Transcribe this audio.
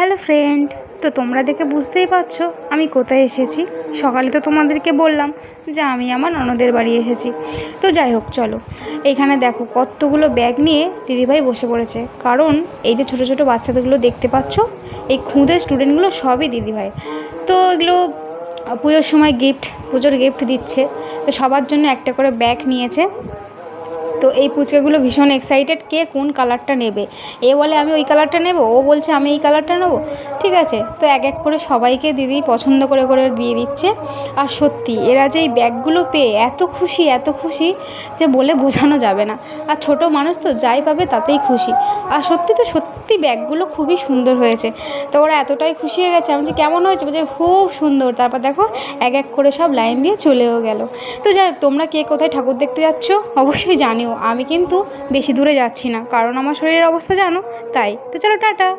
Hello friend, তো তোমরা দেখে বুঝতেই পারছো আমি কোথায় এসেছি। সকালে তো তোমাদেরকে বললাম যে আমি আমার ননদের বাড়ি এসেছি। তো যাই হোক, চলো এখানে দেখো কতগুলো ব্যাগ নিয়ে দিদিভাই বসে পড়েছে। কারণ এই যে ছোটো ছোটো বাচ্চাদেরগুলো দেখতে পাচ্ছ, এই খুদে স্টুডেন্টগুলো সবই দিদিভাই। তো এগুলো পুজোর গিফট দিচ্ছে। তো সবার জন্য একটা করে ব্যাগ নিয়েছে। তো এই পুচকেগুলো ভীষণ এক্সাইটেড, কে কোন কালারটা নেবে। এ বলে আমি ওই কালারটা নেব, ও বলছে আমি এই কালারটা নেব। ঠিক আছে, তো এক এক করে সবাইকে দিদি পছন্দ করে করে দিয়ে দিচ্ছে। আর সত্যি এরা যে এই ব্যাগগুলো পেয়ে এত খুশি যে বলে বোঝানো যাবে না। আর ছোট মানুষ তো যাই পাবে তাতেই খুশি। আর সত্যি ব্যাগগুলো খুবই সুন্দর হয়েছে। তো ওরা এতটাই খুশি হয়ে গেছে, আমি যে কেমন হয়েছে বলছে খুব সুন্দর। তারপর দেখো এক এক করে সব লাইন দিয়ে চলেও গেল। তো যাই হোক, তোমরা কে কোথায় ঠাকুর দেখতে যাচ্ছ অবশ্যই জানিও। আমি কিন্তু বেশি দূরে যাচ্ছি না, কারণ আমার শরীরের অবস্থা জানো, তাই। তো চলো টাটা।